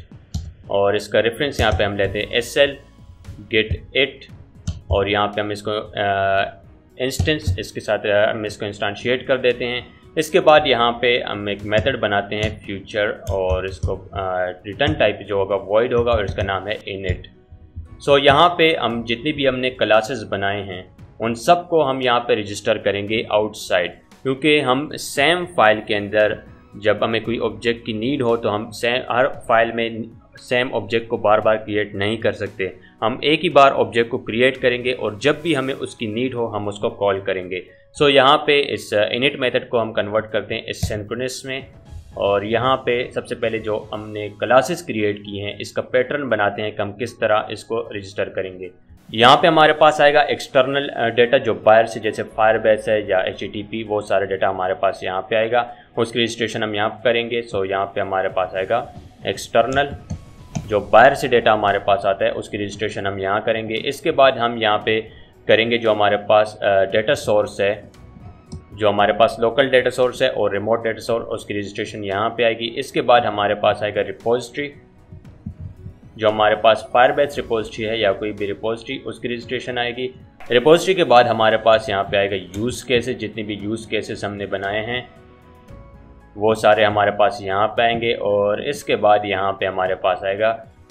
और इसका रेफरेंस यहाँ पे हम लेते हैं SL गेट इट और यहाँ पे हम इसको इंस्टेंस इसके साथ हम इसको इंस्टांशिएट कर देते हैं। इसके बाद यहाँ पे हम एक मेथड बनाते हैं फ्यूचर और इसको रिटर्न टाइप जो होगा वॉइड होगा और इसका नाम है इनिट। सो यहाँ पे हम जितनी भी हमने क्लासेस बनाए हैं उन सब को हम यहाँ पे रजिस्टर करेंगे आउटसाइड, क्योंकि हम सेम फाइल के अंदर जब हमें कोई ऑब्जेक्ट की नीड हो तो हम हर फाइल में सेम ऑब्जेक्ट को बार बार क्रिएट नहीं कर सकते। हम एक ही बार ऑब्जेक्ट को क्रिएट करेंगे और जब भी हमें उसकी नीड हो हम उसको कॉल करेंगे। सो यहाँ पे इस इनिट मेथड को हम कन्वर्ट करते हैं एसिंक्रोनस में और यहाँ पे सबसे पहले जो हमने क्लासेस क्रिएट की हैं इसका पैटर्न बनाते हैं कि हम किस तरह इसको रजिस्टर करेंगे। यहाँ पे हमारे पास आएगा एक्सटर्नल डेटा जो बाहर से, जैसे फायरबेस है या HTTP, वो सारे डेटा हमारे पास यहाँ पे आएगा, उसकी रजिस्ट्रेशन हम यहाँ करेंगे। सो यहाँ पे हमारे पास आएगा एक्सटर्नल, जो बाहर से डेटा हमारे पास आता है उसकी रजिस्ट्रेशन हम यहाँ करेंगे। इसके बाद हम यहाँ पे करेंगे जो हमारे पास डेटा सोर्स है जो हमारे पास लोकल डेटा सोर्स है और रिमोट डेटा सोर्स, उसकी रजिस्ट्रेशन यहाँ पे आएगी। इसके बाद हमारे पास आएगा रिपोजिटरी, जो हमारे पास फायरबेस रिपोजिटरी है या कोई भी रिपोजिटरी, उसकी रजिस्ट्रेशन आएगी। रिपोजिटरी के बाद हमारे पास यहाँ पे आएगा यूज़ केसेस, जितने भी यूज़ केसेस हमने बनाए हैं वो सारे हमारे पास यहाँ पे आएंगे। और इसके बाद यहाँ पे हमारे पास आएगा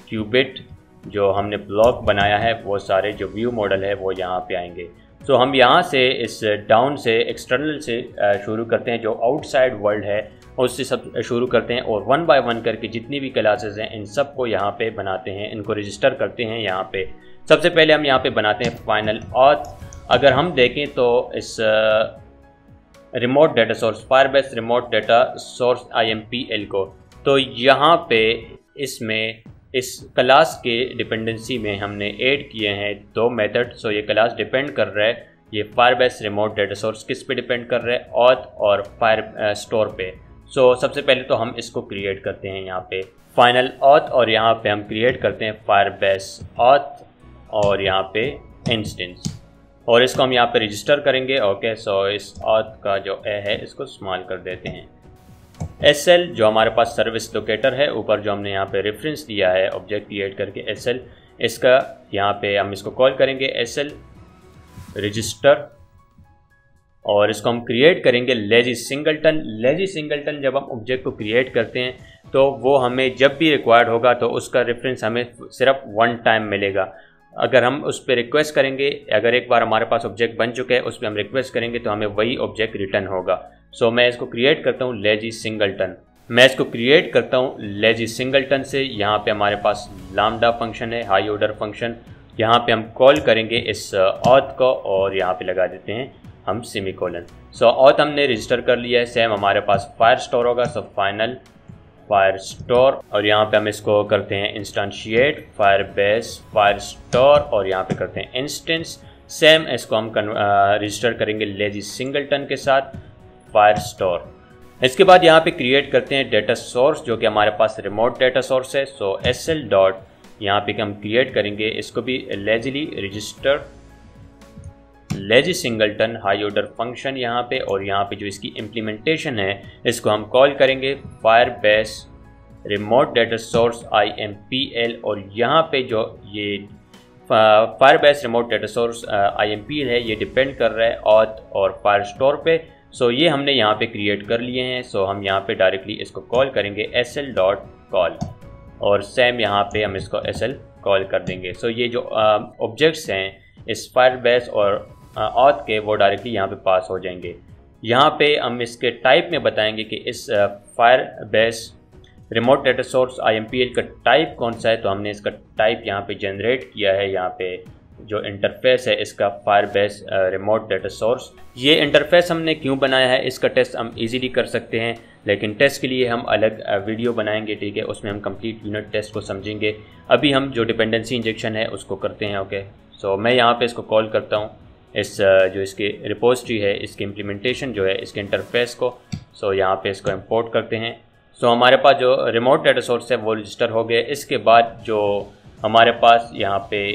क्यूबिट, जो हमने ब्लॉक बनाया है, वो सारे जो व्यू मॉडल है वो यहाँ पे आएंगे। तो हम यहाँ से इस डाउन से एक्सटर्नल से शुरू करते हैं, जो आउटसाइड वर्ल्ड है उससे सब शुरू करते हैं और 1 बाय 1 करके जितनी भी क्लासेस हैं इन सब को यहाँ पे बनाते हैं, इनको रजिस्टर करते हैं। यहाँ पे सबसे पहले हम यहाँ पे बनाते हैं फाइनल ऑथ। अगर हम देखें तो इस remote data source, Firebase remote data source IMPL को, तो यहाँ पे इसमें इस क्लास के डिपेंडेंसी में हमने ऐड किए हैं 2 मेथड। सो ये क्लास डिपेंड कर रहा है, ये फायरबेस रिमोट डेटा सोर्स किस पे डिपेंड कर रहा है, ऑथ और फायर स्टोर पे। सो सबसे पहले तो हम इसको क्रिएट करते हैं यहाँ पे फाइनल ऑथ, और यहाँ पे हम क्रिएट करते हैं फायरबेस ऑथ और यहाँ पे इंस्टेंस, और इसको हम यहाँ पे रजिस्टर करेंगे। ओके, सो इस ऑथ का जो ए है इसको स्मॉल कर देते हैं। SL जो हमारे पास सर्विस लोकेटर है, ऊपर जो हमने यहाँ पे रेफरेंस दिया है ऑब्जेक्ट क्रिएट करके SL, इसका यहाँ पे हम इसको कॉल करेंगे SL रजिस्टर, और इसको हम क्रिएट करेंगे लेजी सिंगलटन। लेजी सिंगलटन जब हम ऑब्जेक्ट को क्रिएट करते हैं तो वो हमें जब भी रिक्वायर्ड होगा तो उसका रेफरेंस हमें सिर्फ 1 टाइम मिलेगा। अगर हम उस पर रिक्वेस्ट करेंगे, अगर एक बार हमारे पास ऑब्जेक्ट बन चुका है उस पर हम रिक्वेस्ट करेंगे तो हमें वही ऑब्जेक्ट रिटर्न होगा। सो मैं इसको क्रिएट करता हूँ लेजी सिंगलटन। मैं इसको क्रिएट करता हूँ लेजी सिंगलटन से। यहाँ पे हमारे पास लामडा फंक्शन है, हाई ऑर्डर फंक्शन। यहाँ पे हम कॉल करेंगे इस ऑथ को और यहाँ पे लगा देते हैं हम सेमीकोलन। सो ऑथ हमने रजिस्टर कर लिया है। सेम हमारे पास फायर स्टोर होगा, सो फाइनल फायर स्टोर, और यहाँ पे हम इसको करते हैं इंस्टेंशिएट फायरबेस फायर स्टोर, और यहाँ पे करते हैं इंस्टेंस। सेम इसको हम रजिस्टर करेंगे लेजी सिंगलटन के साथ फायर स्टोर। इसके बाद यहाँ पे क्रिएट करते हैं डेटा सोर्स, जो कि हमारे पास रिमोट डेटा सोर्स है। सो SL डॉट यहाँ पे हम क्रिएट करेंगे इसको भी lazily register lazy singleton high order function यहाँ पे, और यहाँ पे जो इसकी इम्प्लीमेंटेशन है इसको हम कॉल करेंगे Firebase remote data source IMPL, और यहाँ पे जो ये Firebase remote data source IMPL है ये डिपेंड कर रहा है ऑथ और फायर स्टोर पे। सो ये हमने यहाँ पे क्रिएट कर लिए हैं। सो हम यहाँ पे डायरेक्टली इसको कॉल करेंगे SL डॉट कॉल, और सेम यहाँ पे हम इसको SL कॉल कर देंगे। सो ये जो ऑब्जेक्ट्स हैं इस फायरबेस और ऑथ के, वो डायरेक्टली यहाँ पे पास हो जाएंगे। यहाँ पे हम इसके टाइप में बताएंगे कि इस Firebase remote data source IMPL का टाइप कौन सा है। तो हमने इसका टाइप यहाँ पे जनरेट किया है। यहाँ पे जो इंटरफेस है इसका फायरबेस रिमोट डेटा सोर्स, ये इंटरफेस हमने क्यों बनाया है इसका टेस्ट हम इजीली कर सकते हैं, लेकिन टेस्ट के लिए हम अलग वीडियो बनाएंगे, ठीक है, उसमें हम कंप्लीट यूनिट टेस्ट को समझेंगे। अभी हम जो डिपेंडेंसी इंजेक्शन है उसको करते हैं। ओके, सो मैं यहाँ पे इसको कॉल करता हूँ इस जो इसकी रिपोजिटरी है इसकी इम्प्लीमेंटेशन जो है इसके इंटरफेस को। सो यहाँ पे इसको इंपोर्ट करते हैं। सो हमारे पास जो रिमोट डेटा सोर्स है वो रजिस्टर हो गया। इसके बाद जो हमारे पास यहाँ पे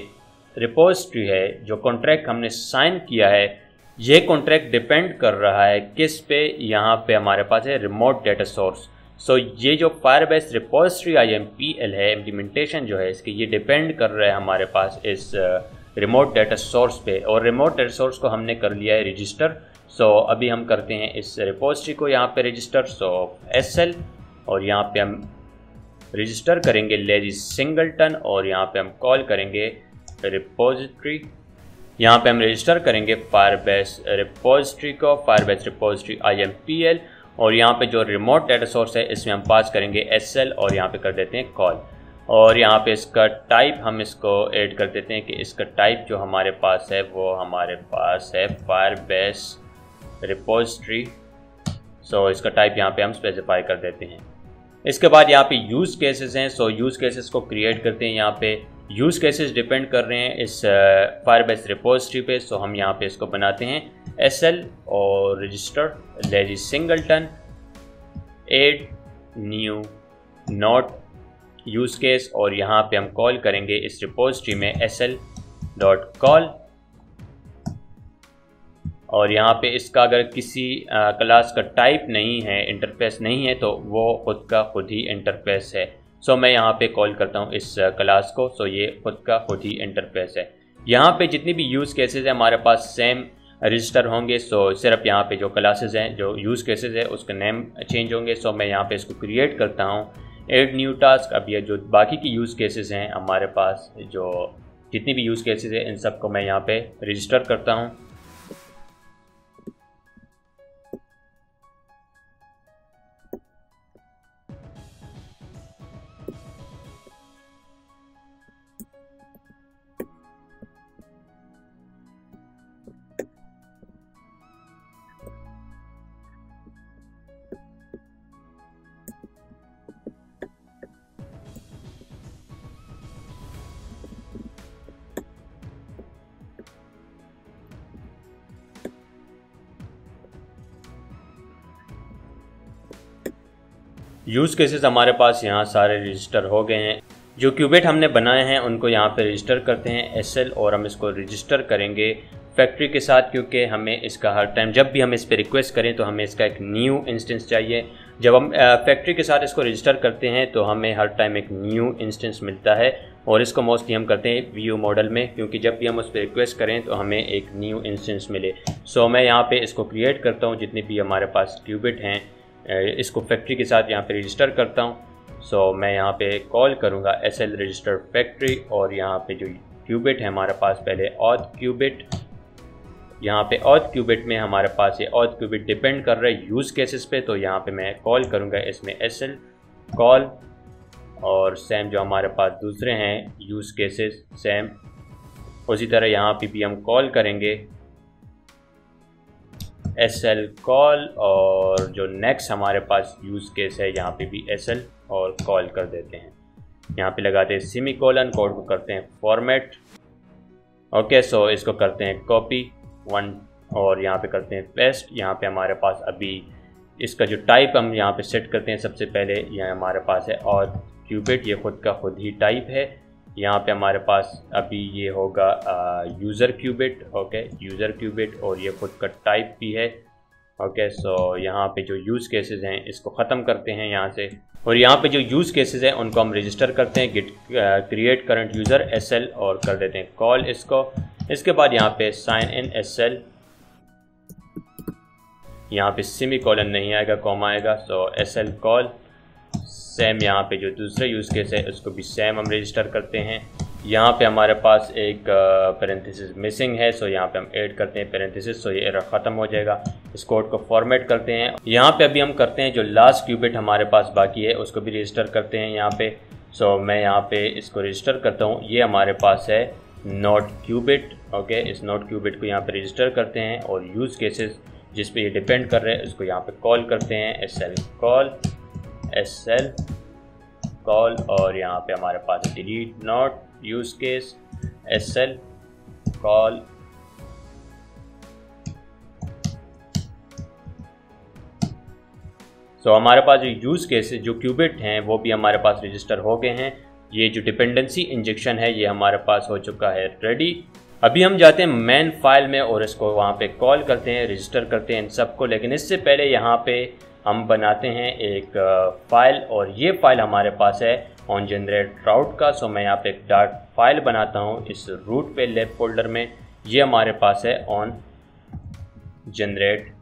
रिपोजिटरी है, जो कॉन्ट्रैक्ट हमने साइन किया है, ये कॉन्ट्रैक्ट डिपेंड कर रहा है किस पे, यहाँ पे हमारे पास है रिमोट डेटा सोर्स। सो ये जो फायरबेस रिपोजिटरी IMPL है, इम्प्लीमेंटेशन जो है इसकी, ये डिपेंड कर रहा है हमारे पास इस रिमोट डेटा सोर्स पे, और रिमोट डेटा सोर्स को हमने कर लिया है रजिस्टर। सो अभी हम करते हैं इस रिपोजिटरी को यहाँ पे रजिस्टर। सो SL, और यहाँ पे हम रजिस्टर करेंगे लेजी सिंगलटन, और यहाँ पे हम कॉल करेंगे रिपोजिटरी। यहाँ पे हम रजिस्टर करेंगे फायरबेस रिपोजिटरी को, फायरबेस रिपोजिटरी IMPL, और यहाँ पे जो रिमोट डेटा सोर्स है इसमें हम पास करेंगे SL, और यहाँ पे कर देते हैं कॉल, और यहाँ पे इसका टाइप हम इसको ऐड कर देते हैं कि इसका टाइप जो हमारे पास है वो हमारे पास है फायरबेस रिपोजिटरी। सो इसका टाइप यहाँ पे हम स्पेसिफाई कर देते हैं। इसके बाद यहाँ पे यूज़ केसेस हैं। सो यूज़ केसेस को क्रिएट करते हैं। यहाँ पे यूज़ केसेस डिपेंड कर रहे हैं इस फायरबेस रिपोजिटरी पे। सो हम यहाँ पे इसको बनाते हैं SL और register lazy singleton add new note use case, और यहाँ पे हम कॉल करेंगे इस रिपोजिटरी में SL डॉट कॉल, और यहाँ पे इसका अगर किसी क्लास का टाइप नहीं है, इंटरफेस नहीं है, तो वो खुद का खुद ही इंटरफेस है। सो मैं यहाँ पे कॉल करता हूँ इस क्लास को। सो ये खुद का खुद ही इंटरफेस है। यहाँ पे जितनी भी यूज़ केसेस है हमारे पास सेम रजिस्टर होंगे। सो सिर्फ यहाँ पे जो क्लासेस हैं, जो यूज़ केसेस है, उसका नेम चेंज होंगे। सो मैं यहाँ पे इसको क्रिएट करता हूँ, ऐड न्यू टास्क। अब ये जो बाकी की यूज़ केसेस हैं हमारे पास, जो जितनी भी यूज़ केसेस है, इन सब को मैं यहाँ पे रजिस्टर करता हूँ। यूज़ केसेस हमारे पास यहाँ सारे रजिस्टर हो गए हैं। जो क्यूबिट हमने बनाए हैं उनको यहाँ पे रजिस्टर करते हैं SL, और हम इसको रजिस्टर करेंगे फैक्ट्री के साथ, क्योंकि हमें इसका हर टाइम जब भी हम इस पर रिक्वेस्ट करें तो हमें इसका एक न्यू इंस्टेंस चाहिए। जब हम फैक्ट्री के साथ इसको रजिस्टर करते हैं तो हमें हर टाइम एक न्यू इंस्टेंस मिलता है, और इसको मोस्टली हम करते हैं व्यू मॉडल में, क्योंकि जब भी हम उस पर रिक्वेस्ट करें तो हमें एक न्यू इंस्टेंस मिले। सो मैं यहाँ पे इसको क्रिएट करता हूँ, जितने भी हमारे पास क्यूबिट हैं इसको फैक्ट्री के साथ यहाँ पे रजिस्टर करता हूँ। सो मैं यहाँ पे कॉल करूँगा SL रजिस्टर फैक्ट्री, और यहाँ पे जो क्यूबिट है हमारे पास, पहले ऑथ क्यूबिट। यहाँ पे ऑथ क्यूबिट में हमारे पास ये ऑथ क्यूबिट डिपेंड कर रहा है यूज़ केसेस पे, तो यहाँ पे मैं कॉल करूँगा इसमें SL कॉल, और सेम जो हमारे पास दूसरे हैं यूज़ केसेस सेम उसी तरह यहाँ पे भी हम कॉल करेंगे SL कॉल, और जो नेक्स्ट हमारे पास यूज़ केस है यहाँ पे भी SL और कॉल कर देते हैं। यहाँ पे लगाते हैं सेमीकोलन, कोड को करते हैं फॉर्मेट। ओके, सो इसको करते हैं कॉपी 1 और यहाँ पे करते हैं पेस्ट। यहाँ पे हमारे पास अभी इसका जो टाइप हम यहाँ पे सेट करते हैं, सबसे पहले यहाँ हमारे पास है ऑथ क्यूबिट, ये खुद का खुद ही टाइप है। यहाँ पे हमारे पास अभी ये होगा user cubit. Okay, user cubit, और ये खुद का टाइप भी है। ओके, सो यहाँ पे जो यूज़ केसेस हैं इसको ख़त्म करते हैं यहाँ से, और यहाँ पे जो यूज़ केसेस हैं उनको हम रजिस्टर करते हैं get create current user SL, और कर देते हैं कॉल इसको। इसके बाद यहाँ पे साइन इन SL, यहाँ पे सेमीकोलन नहीं आएगा, कॉमा आएगा। सो SL कॉल, सेम यहाँ पे जो दूसरा यूज़ केस है उसको भी सेम हम रजिस्टर करते हैं। यहाँ पे हमारे पास एक पैरेंथेसिस मिसिंग है, सो यहाँ पे हम ऐड करते हैं पैरेंथेसिस, सो ये एरर ख़त्म हो जाएगा। इस कोड को फॉर्मेट करते हैं। यहाँ पे अभी हम करते हैं जो लास्ट क्यूबिट हमारे पास बाकी है उसको भी रजिस्टर करते हैं यहाँ पे। सो मैं यहाँ पे इसको रजिस्टर करता हूँ, ये हमारे पास है नोट क्यूबिट। ओके, इस नोट क्यूबिट को यहाँ पे रजिस्टर करते हैं, और यूज़ केसेस जिस पे ये डिपेंड कर रहे हैं उसको यहाँ पे कॉल करते हैं SL कॉल, SL कॉल, और यहाँ पे हमारे पास delete note use case SL call. So हमारे पास जो यूज़ केसेस जो क्यूबिट हैं वो भी हमारे पास रजिस्टर हो गए हैं। ये जो डिपेंडेंसी इंजेक्शन है ये हमारे पास हो चुका है रेडी। अभी हम जाते हैं मेन फाइल में और इसको वहाँ पे कॉल करते हैं, रजिस्टर करते हैं इन सबको। लेकिन इससे पहले यहाँ पे हम बनाते हैं एक फ़ाइल, और ये फ़ाइल हमारे पास है ऑन जनरेट राउट का। सो मैं यहाँ पे एक डाट फाइल बनाता हूँ इस रूट पे लेफ्ट फोल्डर में। ये हमारे पास है ऑन जनरेट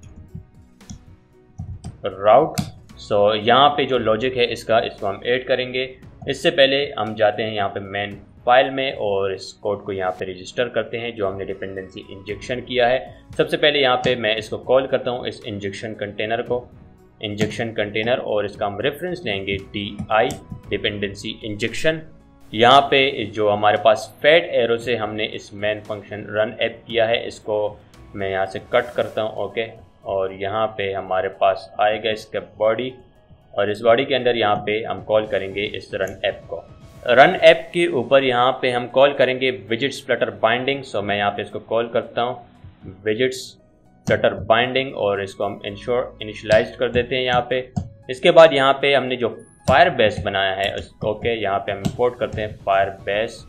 राउट। सो यहाँ पे जो लॉजिक है इसको हम ऐड करेंगे। इससे पहले हम जाते हैं यहाँ पे मेन फाइल में और इस कोड को यहाँ पे रजिस्टर करते हैं जो हमने डिपेंडेंसी इंजेक्शन किया है। सबसे पहले यहाँ पे मैं इसको कॉल करता हूँ इस इंजेक्शन कंटेनर को, इंजेक्शन कंटेनर, और इसका हम रेफरेंस लेंगे DI डिपेंडेंसी इंजेक्शन। यहाँ पे जो हमारे पास फैट एरो से हमने इस मेन फंक्शन रन ऐप किया है इसको मैं यहाँ से कट करता हूँ। ओके, और यहाँ पे हमारे पास आएगा इसका बॉडी, और इस बॉडी के अंदर यहाँ पे हम कॉल करेंगे इस रन ऐप को। रन ऐप के ऊपर यहाँ पे हम कॉल करेंगे विजिट्स फ्लटर बाइंडिंग। सो मैं यहाँ पे इसको कॉल करता हूँ विजिट्स फ्लटर बाइंडिंग, और इसको हम इनिशियलाइज कर देते हैं यहाँ पे। इसके बाद यहाँ पे हमने जो फायरबेस बनाया है उसको यहाँ पे हम इंपोर्ट करते हैं फायरबेस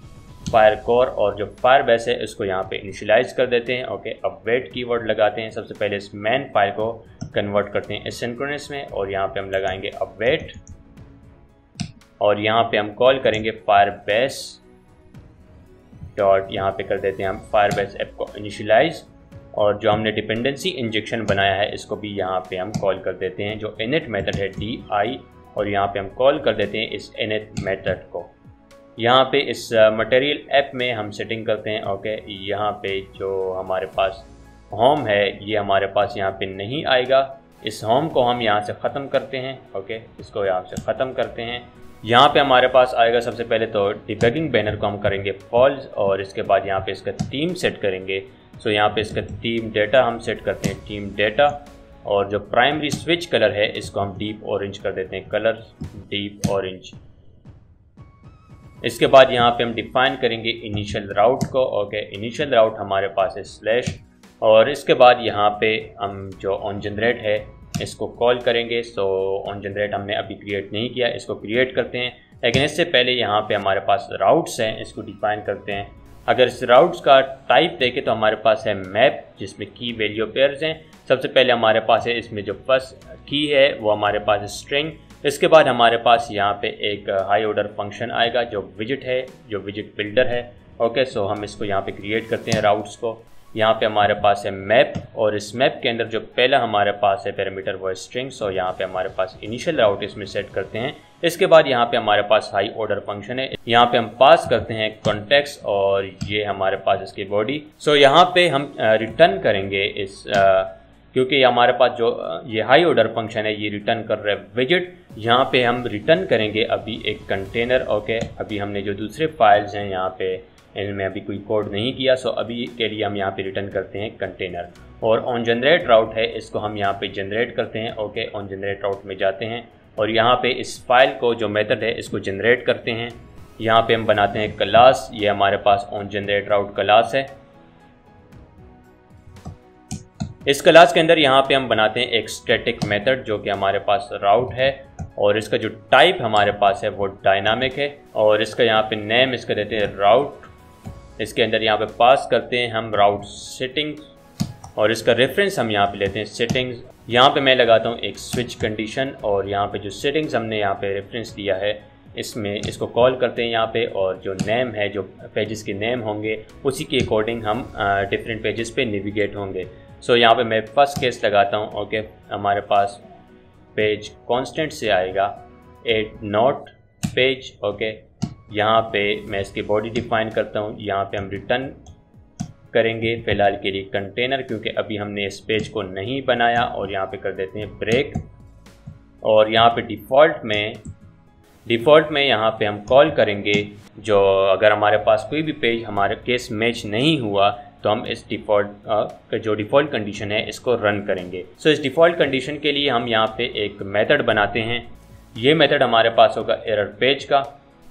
फायर कोर और जो फायर बेस है इसको यहाँ पे इनिशियलाइज कर देते हैं। ओके, अब वेट कीवर्ड लगाते हैं। सबसे पहले इस मेन फाइल को कन्वर्ट करते हैं एसिंक्रोनस में और यहाँ पे हम लगाएंगे अब वेट और यहाँ पे हम कॉल करेंगे फायर बेस डॉट, यहाँ पे कर देते हैं हम फायर बेस ऐप को इनिशियलाइज और जो हमने डिपेंडेंसी इंजेक्शन बनाया है इसको भी यहाँ पे हम कॉल कर देते हैं। जो इनिट मेथड है DI और यहाँ पे हम कॉल कर देते हैं इस इनिट मेथड को। यहाँ पे इस मटेरियल ऐप में हम सेटिंग करते हैं। ओके, यहाँ पे जो हमारे पास होम है ये हमारे पास यहाँ पे नहीं आएगा। इस होम को हम यहाँ से ख़त्म करते हैं। ओके, इसको यहाँ से ख़त्म करते हैं। यहाँ पे हमारे पास आएगा सबसे पहले तो डिबगिंग बैनर को हम करेंगे फॉल्स और इसके बाद यहाँ पे इसका थीम सेट करेंगे। सो यहाँ पे इसका थीम डेटा हम सेट करते हैं थीम डेटा और जो प्राइमरी स्विच कलर है इसको हम डीप ऑरेंज कर देते हैं, कलर डीप ऑरेंज। इसके बाद यहाँ पे हम डिफाइन करेंगे इनिशियल राउट को। ओके, इनिशियल राउट हमारे पास है स्लैश और इसके बाद यहाँ पे हम जो ऑन जनरेट है इसको कॉल करेंगे। सो ऑन जनरेट हमने अभी क्रिएट नहीं किया, इसको क्रिएट करते हैं। लेकिन इससे पहले यहाँ पे हमारे पास राउट्स हैं, इसको डिफाइन करते हैं। अगर इस राउट्स का टाइप देखें तो हमारे पास है मैप जिसमें की वैल्यू पेयर्स हैं। सबसे पहले हमारे पास है इसमें जो फर्स्ट की है वो हमारे पास स्ट्रिंग। इसके बाद हमारे पास यहाँ पे एक हाई ऑर्डर फंक्शन आएगा जो विजिट है, जो विजिट बिल्डर है। ओके, सो हम इसको यहाँ पे क्रिएट करते हैं राउट्स को। यहाँ पे हमारे पास है मैप और इस मैप के अंदर जो पहला हमारे पास है पैरामीटर वो है स्ट्रिंग्स और यहाँ पे हमारे पास इनिशियल राउट इसमें सेट करते हैं। इसके बाद यहाँ पे हमारे पास हाई ऑर्डर फंक्शन है, यहाँ पे हम पास करते हैं कॉन्टेक्स्ट और ये हमारे पास इसकी बॉडी। सो यहाँ पे हम रिटर्न करेंगे इस क्योंकि हमारे पास जो ये हाई ऑर्डर फंक्शन है ये रिटर्न कर रहा है विजिट। यहाँ पे हम रिटर्न करेंगे अभी एक कंटेनर। ओके, अभी हमने जो दूसरे फाइल्स हैं यहाँ पे इनमें अभी कोई कोड नहीं किया, सो अभी के लिए हम यहाँ पे रिटर्न करते हैं कंटेनर। और ऑन जनरेट राउट है इसको हम यहाँ पे जनरेट करते हैं। ओके, ऑन जनरेट राउट में जाते हैं और यहाँ पे इस फाइल को जो मेथड है इसको जनरेट करते हैं। यहाँ पे हम बनाते हैं क्लास, ये हमारे pass on generate route class है। इस क्लास के अंदर यहाँ पे हम बनाते हैं एक स्टैटिक मेथड जो कि हमारे पास राउट है और इसका जो टाइप हमारे पास है वो डायनामिक है और इसका यहाँ पे नेम इसका देते हैं राउट। इसके अंदर यहाँ पे पास करते हैं हम राउट सेटिंग्स और इसका रेफरेंस हम यहाँ पे लेते हैं सेटिंग्स। यहाँ पे मैं लगाता हूँ एक स्विच कंडीशन और यहाँ पे जो सेटिंग्स हमने यहाँ पे रेफरेंस दिया है इसमें इसको कॉल करते हैं यहाँ पे और जो नेम है, जो पेजेस के नेम होंगे उसी के अकॉर्डिंग हम डिफरेंट पेजेस पे नेविगेट होंगे। सो यहाँ पे मैं फर्स्ट केस लगाता हूँ। ओके, हमारे पास पेज कांस्टेंट से आएगा एड नोट पेज। ओके, यहाँ पे मैं इसकी बॉडी डिफाइन करता हूँ। यहाँ पे हम रिटर्न करेंगे फ़िलहाल के लिए कंटेनर क्योंकि अभी हमने इस पेज को नहीं बनाया और यहाँ पे कर देते हैं ब्रेक और यहाँ पे डिफ़ॉल्ट में यहाँ पे हम कॉल करेंगे जो अगर हमारे पास कोई भी पेज हमारे केस मैच नहीं हुआ तो हम इस जो डिफ़ॉल्ट कंडीशन है इसको रन करेंगे। सो इस डिफ़ॉल्ट कंडीशन के लिए हम यहाँ पे एक मेथड बनाते हैं। ये मेथड हमारे पास होगा एरर पेज का।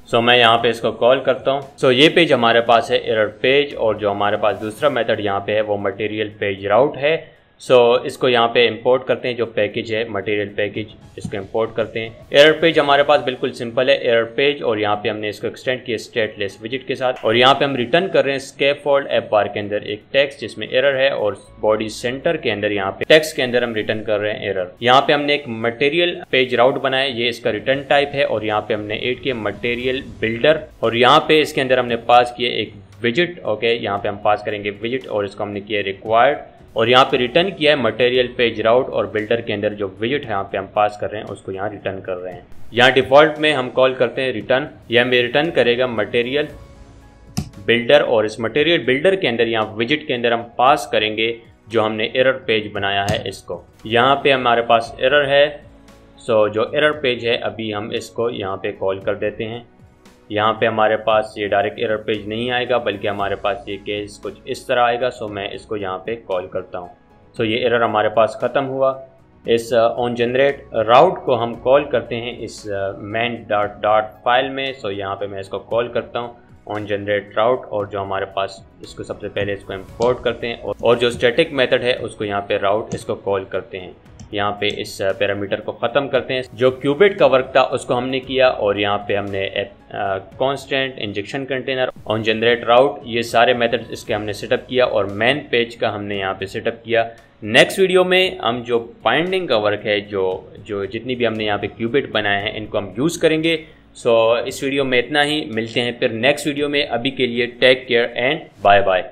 सो मैं यहाँ पे इसको कॉल करता हूँ। सो ये पेज हमारे पास है एरर पेज और जो हमारे पास दूसरा मेथड यहाँ पे है वो मटेरियल पेज राउट है। सो इसको यहाँ पे इंपोर्ट करते हैं, जो पैकेज है मटेरियल पैकेज इसको इंपोर्ट करते हैं। एरर पेज हमारे पास बिल्कुल सिंपल है एरर पेज और यहाँ पे हमने इसको एक्सटेंड किया स्टेटलेस विजिट के साथ और यहाँ पे हम रिटर्न कर रहे हैं स्कैफोल्ड ऐप बार के अंदर एक टेक्स्ट जिसमें एरर है और बॉडी सेंटर के अंदर यहाँ पे टेक्स्ट के अंदर हम रिटर्न कर रहे हैं एरर। यहाँ पे हमने एक मटेरियल पेज राउट बनाया, ये इसका रिटर्न टाइप है और यहाँ पे हमने ऐड किया मटेरियल बिल्डर और यहाँ पे इसके अंदर हमने पास किया एक विजिट। ओके, यहाँ पे हम पास करेंगे विजिट और इसको हमने किया रिक्वायर्ड और यहाँ पे रिटर्न किया है मटेरियल पेज राउट और बिल्डर के अंदर जो विजिट है यहाँ पे हम पास कर रहे हैं उसको यहाँ रिटर्न कर रहे हैं। यहाँ डिफ़ॉल्ट में हम कॉल करते हैं रिटर्न, यह हमें रिटर्न करेगा मटेरियल बिल्डर और इस मटेरियल बिल्डर के अंदर यहाँ विजिट के अंदर हम पास करेंगे जो हमने एरर पेज बनाया है इसको। यहाँ पे हमारे पास एरर है। सो जो एरर पेज है अभी हम इसको यहाँ पे कॉल कर देते हैं। यहाँ पे हमारे पास ये डायरेक्ट एरर पेज नहीं आएगा बल्कि हमारे पास ये केस कुछ इस तरह आएगा। सो मैं इसको यहाँ पे कॉल करता हूँ। सो ये एरर हमारे पास ख़त्म हुआ। इस ऑन जनरेट राउट को हम कॉल करते हैं इस main डॉट फाइल में। सो यहाँ पे मैं इसको कॉल करता हूँ ऑन जनरेट राउट और जो हमारे पास इसको सबसे पहले इसको इंपोर्ट करते हैं और जो स्टैटिक मेथड है उसको यहाँ पे राउट इसको कॉल करते हैं। यहाँ पे इस पैरामीटर को ख़त्म करते हैं। जो क्यूबिट का वर्क था उसको हमने किया और यहाँ पे हमने constant, injection container, on generate route, ये सारे मेथड्स इसके हमने सेटअप किया और मेन पेज का हमने यहाँ पे सेटअप किया। नेक्स्ट वीडियो में हम जो बाइंडिंग का वर्क है, जो जितनी भी हमने यहाँ पे क्यूबिट बनाए हैं इनको हम यूज़ करेंगे। सो इस वीडियो में इतना ही, मिलते हैं फिर नेक्स्ट वीडियो में। अभी के लिए take care and bye bye.